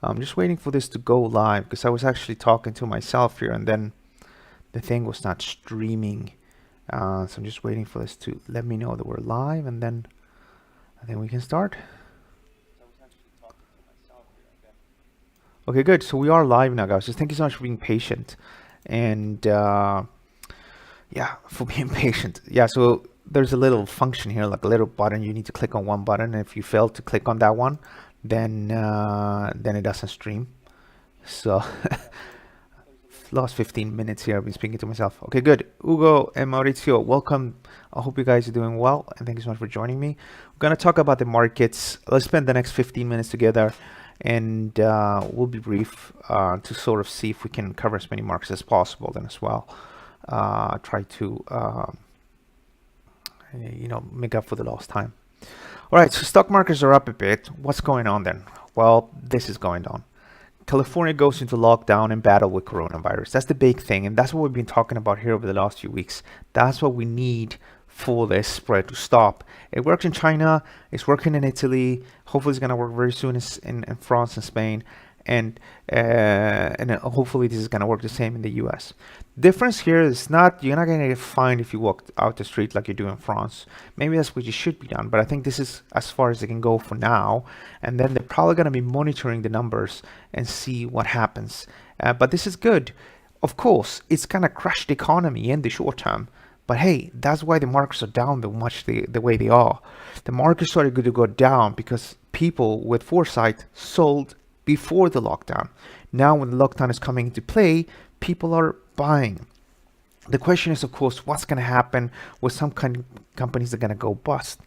I'm just waiting for this to go live because I was actually talking to myself here and then the thing was not streaming. So I'm just waiting for this to let me know that we're live, and then I think we can start. Okay, good. So we are live now, guys. Just thank you so much for being patient, and yeah, for being patient. Yeah, so there's a little function here, like a little button. You need to click on one button, and if you fail to click on that one, then it doesn't stream. So lost 15 minutes here. I've been speaking to myself. Okay, good. Ugo and Maurizio, welcome. I hope you guys are doing well, and thank you so much for joining me. We're going to talk about the markets. Let's spend the next 15 minutes together, and we'll be brief to sort of see if we can cover as many markets as possible then as well. Try to, make up for the lost time. All right, so stock markets are up a bit. What's going on then? Well, this is going on. California goes into lockdown and battle with coronavirus. That's the big thing, and that's what we've been talking about here over the last few weeks. That's what we need for this spread to stop. It works in China, it's working in Italy, hopefully it's going to work very soon in France and Spain, and hopefully this is going to work the same in the US. Difference here is you're not going to get fined if you walk out the street like you do in France. Maybe that's what you should be done, but I think this is as far as they can go for now, and then they're probably going to be monitoring the numbers and see what happens. But this is good. Of course, it's going to crush the economy in the short term, but hey, that's why the markets are down the way they are. The markets started to go down because people with foresight sold before the lockdown. Now when the lockdown is coming into play, people are buying. The question is, of course, what's going to happen with some companies that are going to go bust?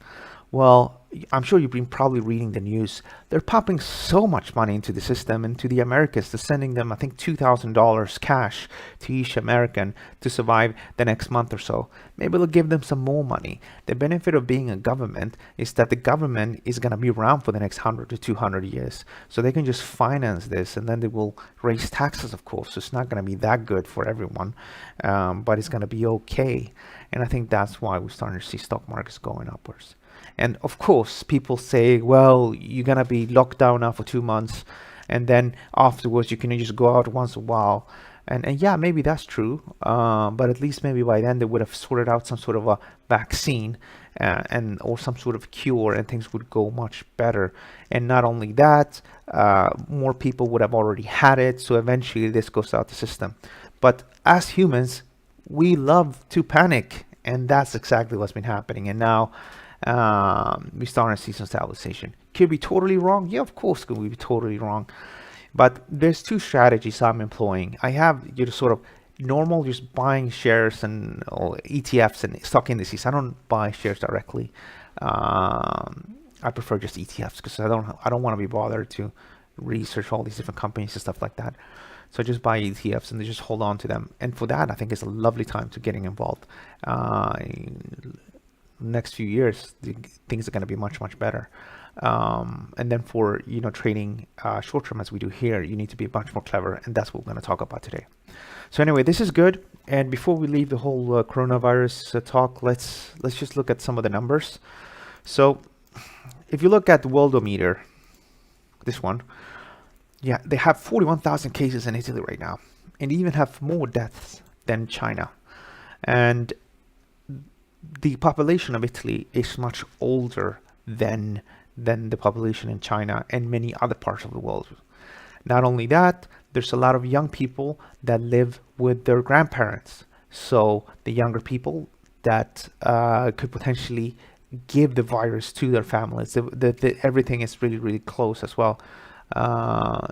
Well, I'm sure you've been probably reading the news. They're pumping so much money into the system and to the Americans. They're sending them, I think, $2,000 cash to each American to survive the next month or so. Maybe they'll give them some more money. The benefit of being a government is that the government is going to be around for the next 100 to 200 years. So they can just finance this, and then they will raise taxes, of course. So it's not going to be that good for everyone, but it's going to be okay. And I think that's why we're starting to see stock markets going upwards. And of course, people say, well, you're going to be locked down now for 2 months, and then afterwards you can just go out once in a while. And yeah, maybe that's true, but at least maybe by then they would have sorted out some sort of a vaccine or some sort of cure, and things would go much better. And not only that, more people would have already had it, so eventually this goes out the system. But as humans, we love to panic, and that's exactly what's been happening. And now we're starting to see some stabilization. Could be totally wrong? Yeah, of course, could be totally wrong. But there's two strategies I'm employing. I have sort of normal, just buying shares and ETFs and stock indices. I don't buy shares directly. I prefer just ETFs because I don't want to be bothered to research all these different companies and stuff like that. So I just buy ETFs and they just hold on to them. And for that, I think it's a lovely time to getting involved. Next few years, things are going to be much better. And then for trading short term as we do here, you need to be much more clever, and that's what we're going to talk about today. So anyway, this is good. And before we leave the whole coronavirus talk, let's just look at some of the numbers. So if you look at the Worldometer, this one, yeah, they have 41,000 cases in Italy right now, and they even have more deaths than China. And the population of Italy is much older than the population in China and many other parts of the world. Not only that, there's a lot of young people that live with their grandparents. So the younger people that could potentially give the virus to their families. Everything is really close as well.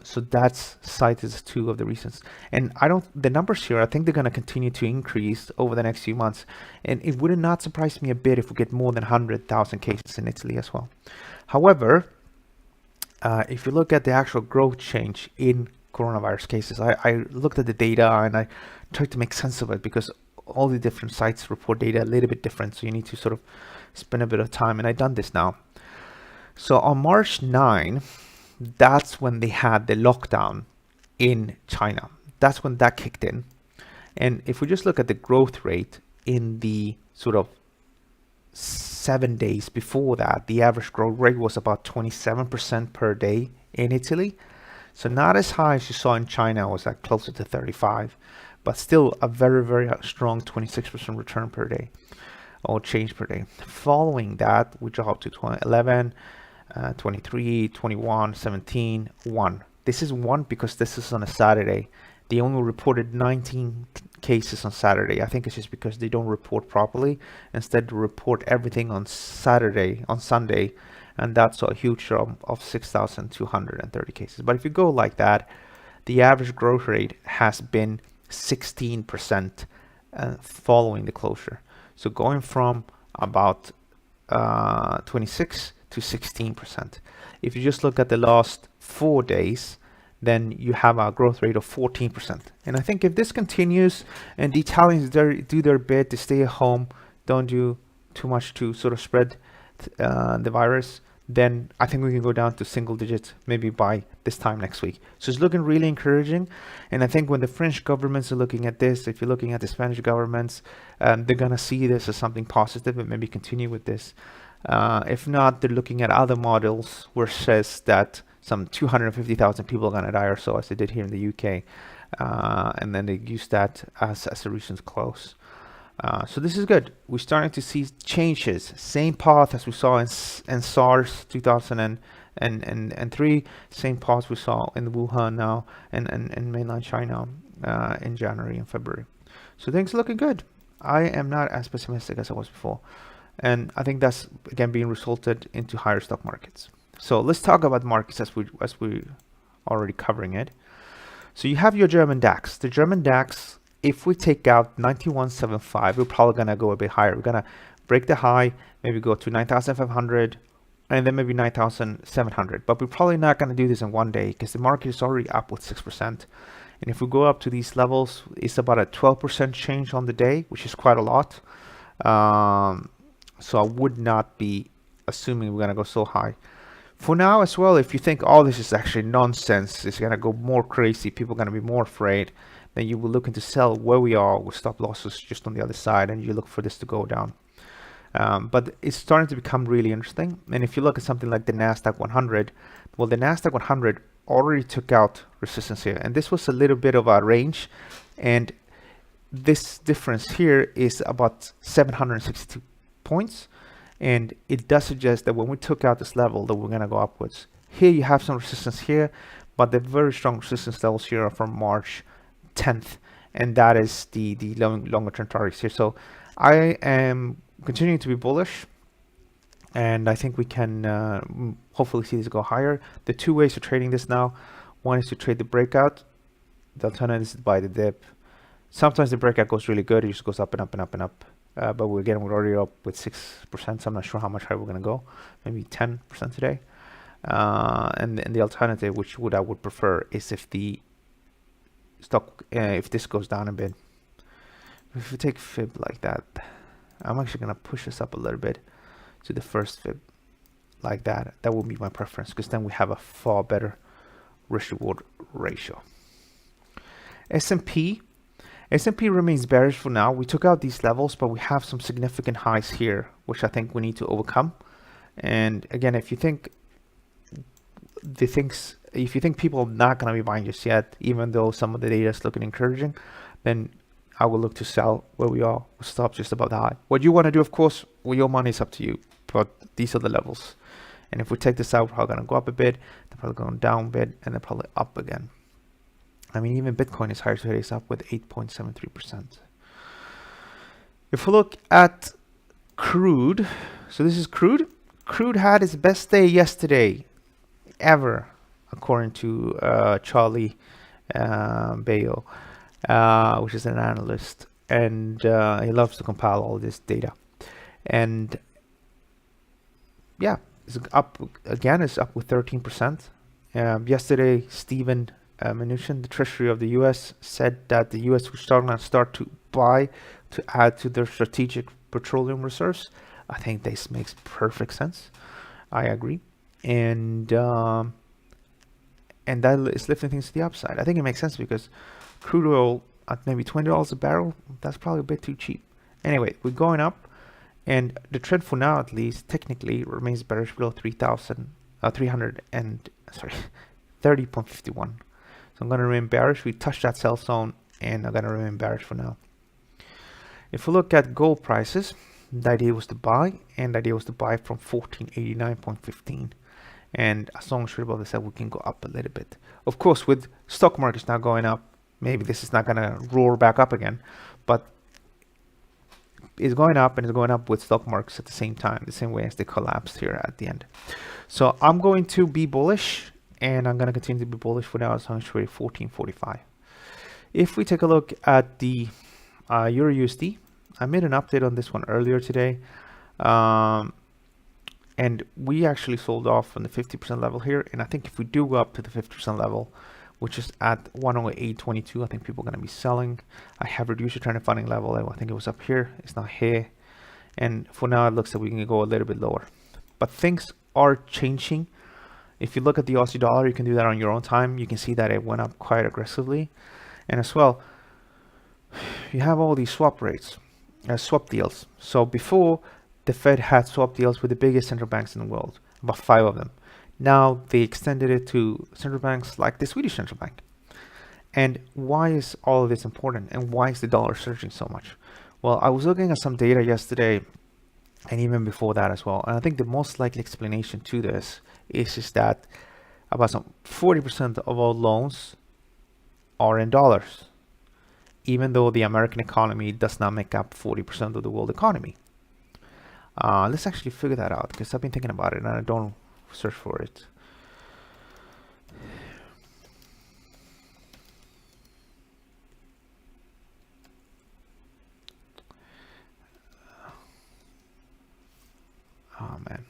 So that's cited as two of the reasons. And the numbers here, I think they're going to continue to increase over the next few months. And it would not surprise me a bit if we get more than 100,000 cases in Italy as well. However, if you look at the actual growth change in coronavirus cases, I looked at the data and I tried to make sense of it because all the different sites report data a little bit different. So you need to sort of spend a bit of time. And I've done this now. So on March 9, that's when they had the lockdown in China. That's when that kicked in. And if we just look at the growth rate in the sort of 7 days before that, the average growth rate was about 27% per day in Italy. So not as high as you saw in China, was like closer to 35, but still a very, very strong 26% return per day or change per day. Following that, we dropped to 11, 23, 21, 17, 1. This is 1 because this is on a Saturday. They only reported 19 cases on Saturday. I think it's just because they don't report properly. Instead, they report everything on Saturday, on Sunday, and that's a huge drop of 6,230 cases. But if you go like that, the average growth rate has been 16% following the closure. So going from about 26 to 16%. If you just look at the last 4 days, then you have a growth rate of 14%. And I think if this continues and the Italians do their bit to stay at home, don't do too much to sort of spread the virus, then I think we can go down to single digits maybe by this time next week. So it's looking really encouraging. And I think when the French governments are looking at this, if you're looking at the Spanish governments, they're going to see this as something positive and maybe continue with this. If not, they're looking at other models where it says that some 250,000 people are going to die or so, as they did here in the UK. And then they use that as a reason to close. So this is good. We're starting to see changes. Same path as we saw in SARS 2003. Same path we saw in Wuhan now and mainland China in January and February. So things are looking good. I am not as pessimistic as I was before. And I think that's, again, being resulted into higher stock markets. So let's talk about markets as we already covering it. So you have your German DAX. The German DAX, if we take out 91.75, we're probably going to go a bit higher. We're going to break the high, maybe go to 9,500, and then maybe 9,700. But we're probably not going to do this in one day because the market is already up with 6%. And if we go up to these levels, it's about a 12% change on the day, which is quite a lot. So I would not be assuming we're going to go so high. For now as well, if you think, oh, this is actually nonsense, it's going to go more crazy, people are going to be more afraid, then you will look into sell where we are with stop losses just on the other side, and you look for this to go down. But it's starting to become really interesting. And if you look at something like the Nasdaq 100, well, the Nasdaq 100 already took out resistance here, and this was a little bit of a range, and this difference here is about 762 points. And it does suggest that when we took out this level, that we're going to go upwards. Here you have some resistance here, but the very strong resistance levels here are from March 10th, and that is the longer term targets here. So I am continuing to be bullish, and I think we can hopefully see this go higher. The two ways of trading this now: one is to trade the breakout, the alternative is to buy the dip. Sometimes the breakout goes really good; it just goes up and up and up and up. But we're already up with 6%, so I'm not sure how much higher we're going to go. Maybe 10% today. And the alternative, which I would prefer, is if the stock, if this goes down a bit. If we take fib like that, I'm actually going to push this up a little bit to the first fib like that. That would be my preference, because then we have a far better risk-reward ratio. S&P remains bearish for now. We took out these levels, but we have some significant highs here, which I think we need to overcome. And again, if you think people are not going to be buying just yet, even though some of the data is looking encouraging, then I will look to sell where we are. We'll stop just above the high. What you want to do, of course, with your money is up to you, but these are the levels. And if we take this out, we're probably going to go up a bit, they're probably going down a bit, and they're probably up again. I mean, even Bitcoin is higher today, it's up with 8.73%. If we look at crude, so this is crude. Crude had its best day yesterday ever, according to Charlie Bayo, which is an analyst, and he loves to compile all this data. And yeah, it's up again. It's up with 13%. Yesterday, Stephen Mnuchin, the Treasury of the U.S., said that the U.S. was start to buy to add to their strategic petroleum reserves. I think this makes perfect sense. I agree, and that is lifting things to the upside. I think it makes sense because crude oil at maybe $20 a barrel, that's probably a bit too cheap. Anyway, we're going up, and the trend for now, at least technically, remains bearish below 3,300 and 30.51. So I'm going to remain bearish. We touched that sell zone, and I'm going to remain bearish for now. If we look at gold prices, the idea was to buy, and the idea was to buy from 1489.15. And as long as we're above the said, we can go up a little bit. Of course, with stock markets now going up, maybe this is not going to roar back up again, but it's going up, and it's going up with stock markets at the same time, the same way as they collapsed here at the end. So I'm going to be bullish, and I'm going to continue to be bullish for now as long as we're 1445. If we take a look at the EURUSD, I made an update on this one earlier today. And we actually sold off on the 50% level here. And I think if we do go up to the 50% level, which is at 108.22, I think people are going to be selling. I have reduced the trend funding level. I think it was up here. It's not here. And for now, it looks like we can go a little bit lower. But things are changing. If you look at the Aussie dollar, you can do that on your own time. You can see that it went up quite aggressively. And as well, you have all these swap rates, swap deals. So before, the Fed had swap deals with the biggest central banks in the world, about 5 of them. Now they extended it to central banks like the Swedish central bank. And why is all of this important? And why is the dollar surging so much? Well, I was looking at some data yesterday and even before that as well. And I think the most likely explanation to this is that about some 40% of all loans are in dollars, even though the American economy does not make up 40% of the world economy. Let's actually figure that out, because I've been thinking about it and I don't search for it. Oh man,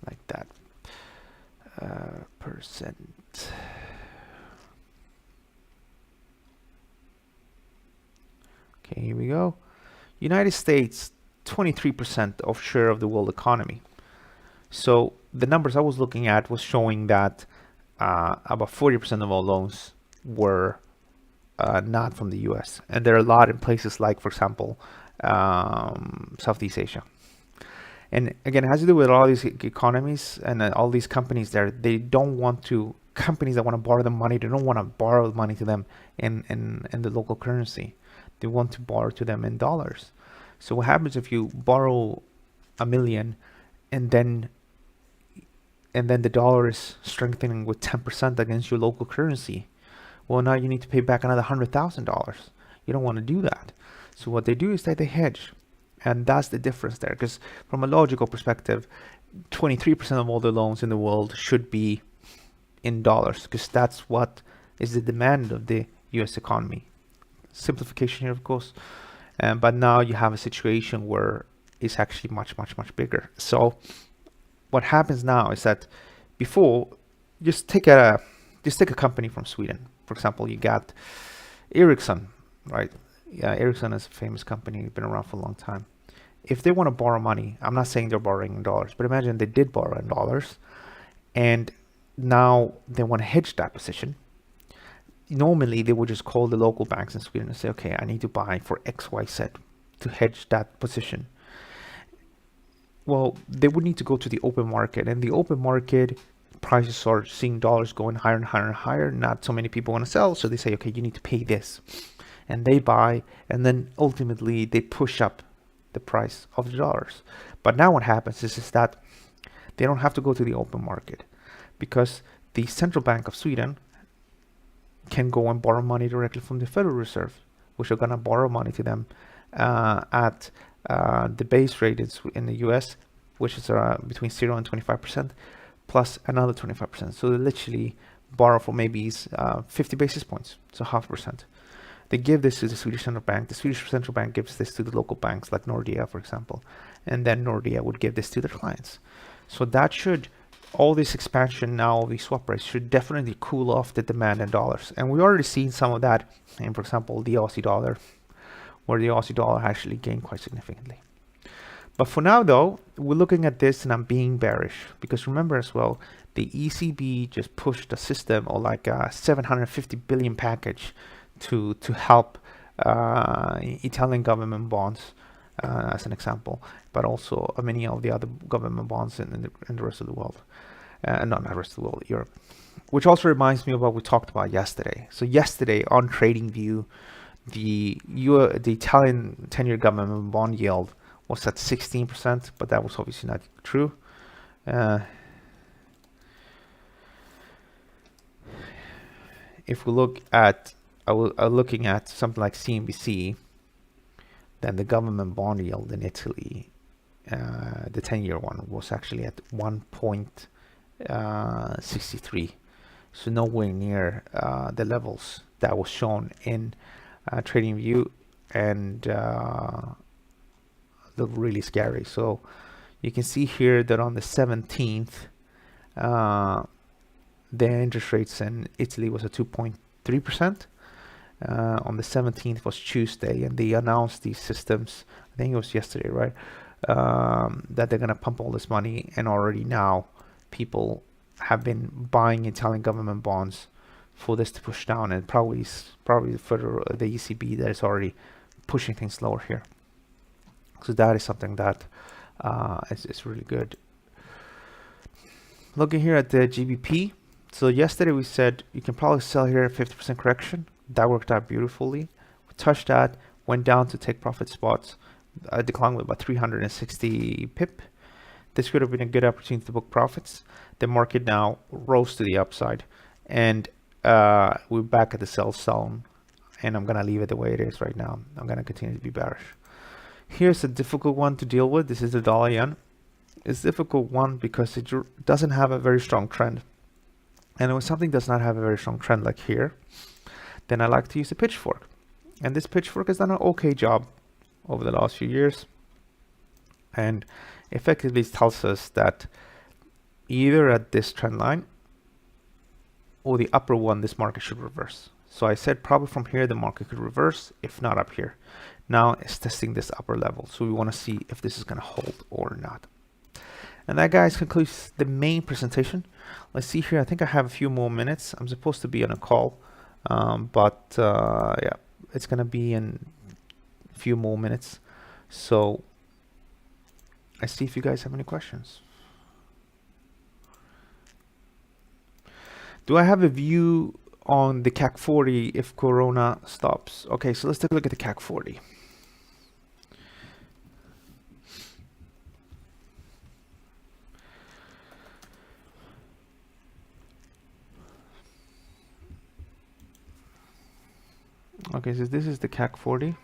like that. Percent. Okay, here we go. United States, 23% of share of the world economy. So the numbers I was looking at was showing that about 40% of all loans were not from the US. And there are a lot in places like, for example, Southeast Asia. And again, it has to do with all these economies and all these companies there. They don't want to, companies that want to borrow them money, they don't want to borrow money to them in the local currency. They want to borrow to them in dollars. So what happens if you borrow $1 million and then the dollar is strengthening with 10% against your local currency? Well, now you need to pay back another $100,000. You don't want to do that. So what they do is that they hedge. And that's the difference there, because from a logical perspective, 23% of all the loans in the world should be in dollars, because that's what is the demand of the US economy. Simplification here, of course. But now you have a situation where it's actually much bigger. So what happens now is that before, just take a company from Sweden. For example, you got Ericsson, right? Yeah, Ericsson is a famous company, been around for a long time. If they want to borrow money, I'm not saying they're borrowing in dollars, but imagine they did borrow in dollars and now they want to hedge that position. Normally they would just call the local banks in Sweden and say, okay, I need to buy for XYZ to hedge that position. Well, they would need to go to the open market, and the open market prices are seeing dollars going higher and higher and higher. Not so many people want to sell, so they say, okay, you need to pay this, and they buy, and then ultimately they push up the price of the dollars. But now what happens is that they don't have to go to the open market, because the Central Bank of Sweden can go and borrow money directly from the Federal Reserve, which are going to borrow money to them at the base rate in the US, which is between 0 and 25%, plus another 25%. So they literally borrow for maybe 50 basis points, so 0.5%. They give this to the Swedish Central Bank. The Swedish Central Bank gives this to the local banks like Nordea, for example. And then Nordea would give this to their clients. So that should, all this expansion now of these swap rates should definitely cool off the demand in dollars. And we've already seen some of that in, for example, the Aussie dollar, where the Aussie dollar actually gained quite significantly. But for now, though, we're looking at this and I'm being bearish, because remember as well, the ECB just pushed a system or like a 750 billion package to help Italian government bonds, as an example, but also many of the other government bonds in the rest of the world, not the rest of the world, Europe. which also reminds me of what we talked about yesterday. So yesterday on TradingView, the Italian 10-year government bond yield was at 16%, but that was obviously not true. If we look at, looking at something like CNBC, then the government bond yield in Italy, the 10-year one, was actually at 1.63. So nowhere near the levels that was shown in TradingView, and look really scary. So you can see here that on the 17th, the interest rates in Italy was at 2.3%. On the 17th was Tuesday, and they announced these systems, I think it was yesterday, right? That they're going to pump all this money, and already now people have been buying Italian government bonds for this to push down, and probably for the ECB that is already pushing things lower here. So that is something that is really good. Looking here at the GBP. So yesterday we said you can probably sell here at 50% correction. That worked out beautifully. We touched that, went down to take profit spots, declined with about 360 pip. This could have been a good opportunity to book profits. The market now rose to the upside, and we're back at the sell zone, and I'm gonna leave it the way it is right now. I'm gonna continue to be bearish. Here's a difficult one to deal with. This is the dollar yen. It's a difficult one because it doesn't have a very strong trend. And when something does not have a very strong trend like here, then I like to use a pitchfork. And this pitchfork has done an okay job over the last few years. And effectively tells us that either at this trend line or the upper one, this market should reverse. So I said probably from here, the market could reverse, if not up here. Now it's testing this upper level. So we want to see if this is going to hold or not. And that, guys, concludes the main presentation. Let's see here. I think I have a few more minutes. I'm supposed to be on a call, but yeah, it's going to be in a few more minutes. So I see if you guys have any questions. Do I have a view on the CAC 40 if Corona stops? Okay, so let's take a look at the CAC 40. Okay, so this is the CAC 40.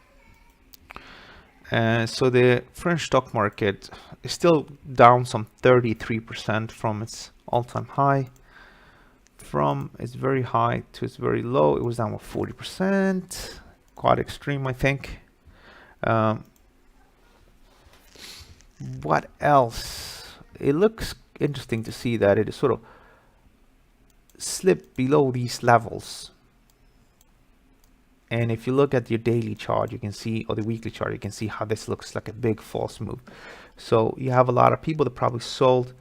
So the French stock market is still down some 33% from its all-time high. From its very high to its very low, it was down with 40%. Quite extreme, I think. What else? It looks interesting to see that it is sort of slipped below these levels. And if you look at your daily chart, you can see, or the weekly chart, you can see how this looks like a big false move. So you have a lot of people that probably sold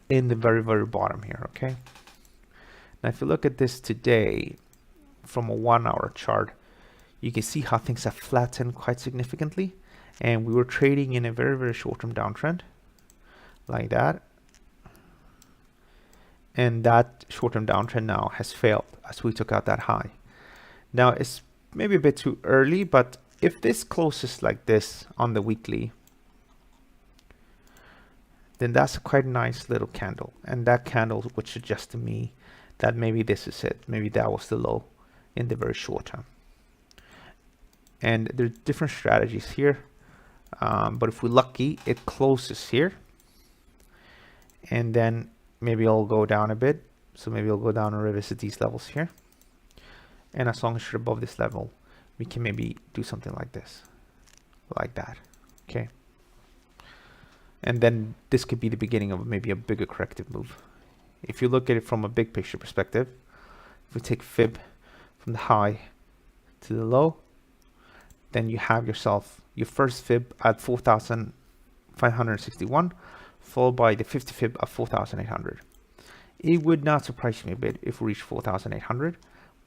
in the very, very bottom here, okay? Now, if you look at this today from a 1-hour chart, you can see how things have flattened quite significantly. And we were trading in a very, very short-term downtrend like that. And that short-term downtrend now has failed as we took out that high. Now, it's maybe a bit too early, but if this closes like this on the weekly, then that's a quite nice little candle. And that candle would suggest to me that maybe this is it. Maybe that was the low in the very short term. And there's different strategies here. But if we're lucky, it closes here. And then maybe it'll go down a bit. So maybe it'll go down and revisit these levels here. And as long as you're above this level, we can maybe do something like this, like that, okay? And then this could be the beginning of maybe a bigger corrective move. If you look at it from a big picture perspective, if we take fib from the high to the low, then you have yourself your first fib at 4,561, followed by the 50 fib of 4,800. It would not surprise me a bit if we reach 4,800.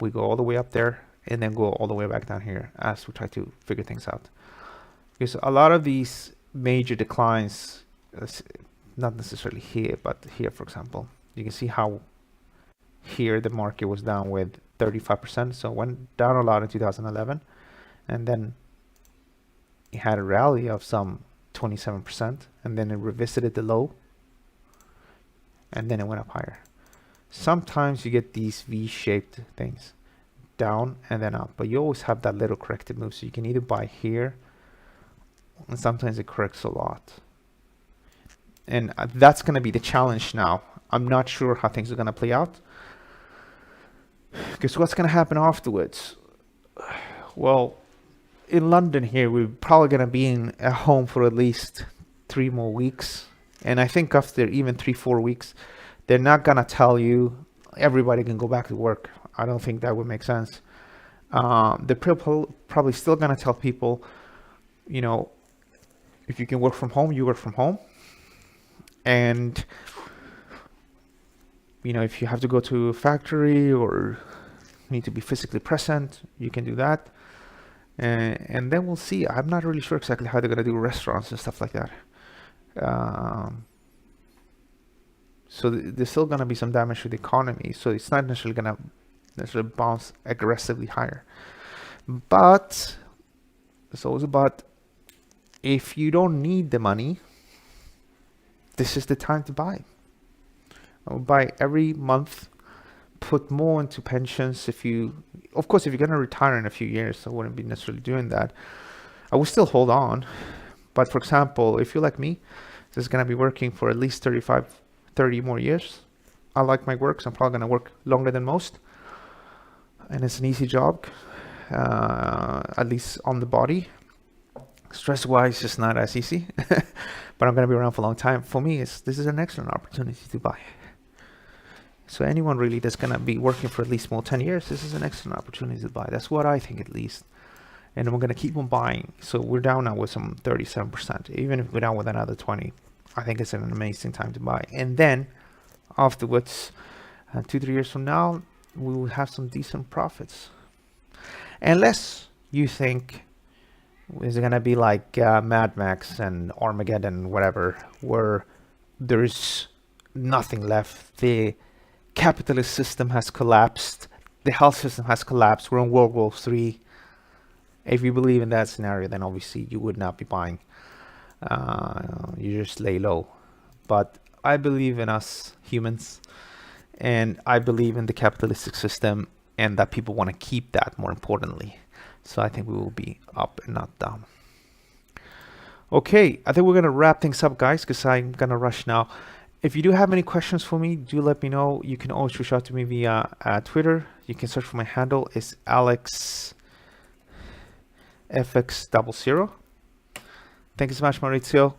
We go all the way up there and then go all the way back down here as we try to figure things out. Because a lot of these major declines, not necessarily here, but here, for example, you can see how here the market was down with 35%, so it went down a lot in 2011, and then it had a rally of some 27%, and then it revisited the low, and then it went up higher. Sometimes you get these V-shaped things, down and then up, but you always have that little corrective move, so you can either buy here, and sometimes it corrects a lot. And that's going to be the challenge now. I'm not sure how things are going to play out, because what's going to happen afterwards? Well, in London here, we're probably going to be at home for at least 3 more weeks. And I think after even 3-4 weeks, they're not going to tell you everybody can go back to work. I don't think that would make sense. They're probably still going to tell people, you know, if you can work from home, you work from home. And, you know, if you have to go to a factory or need to be physically present, you can do that. And then we'll see. I'm not really sure exactly how they're going to do restaurants and stuff like that. So there's still going to be some damage to the economy. So it's not necessarily going to bounce aggressively higher. But it's always about, if you don't need the money, this is the time to buy. I would buy every month, put more into pensions. Of course, if you're going to retire in a few years, I wouldn't be necessarily doing that. I would still hold on. But for example, if you're like me, this is going to be working for at least 30 more years. I like my work, so I'm probably going to work longer than most. And it's an easy job, at least on the body. Stress-wise, it's not as easy, but I'm going to be around for a long time. For me, this is an excellent opportunity to buy. So anyone really that's going to be working for at least more 10 years, this is an excellent opportunity to buy. That's what I think, at least. And we're going to keep on buying. So we're down now with some 37%. Even if we're down with another 20, I think it's an amazing time to buy. And then afterwards, 2-3 years from now, we will have some decent profits. Unless you think is it going to be like Mad Max and Armageddon, whatever, where there's nothing left. The capitalist system has collapsed. The health system has collapsed. We're in World War III. If you believe in that scenario, then obviously you would not be buying. You just lay low. But I believe in us humans, and I believe in the capitalistic system, and that people want to keep that, more importantly. So I think we will be up and not down. Okay, I think we're going to wrap things up, guys, because I'm going to rush now. If you do have any questions for me, do let me know. You can always reach out to me via Twitter. You can search for my handle. It's AlexFX00. Thank you so much, Maurizio.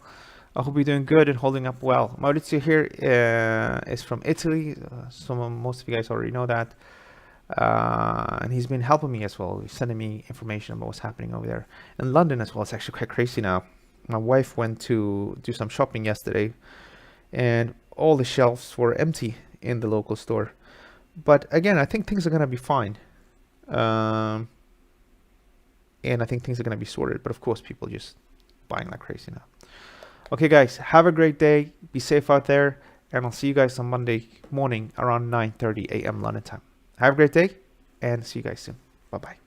I hope you're doing good and holding up well. Maurizio here is from Italy. Most of you guys already know that. And he's been helping me as well. He's sending me information about what's happening over there. In London as well, it's actually quite crazy now. My wife went to do some shopping yesterday, and all the shelves were empty in the local store. But again, I think things are going to be fine. And I think things are going to be sorted. But of course, people just buying like crazy now. Okay, guys, have a great day. Be safe out there. And I'll see you guys on Monday morning around 9:30 a.m. London time. Have a great day, and see you guys soon. Bye-bye.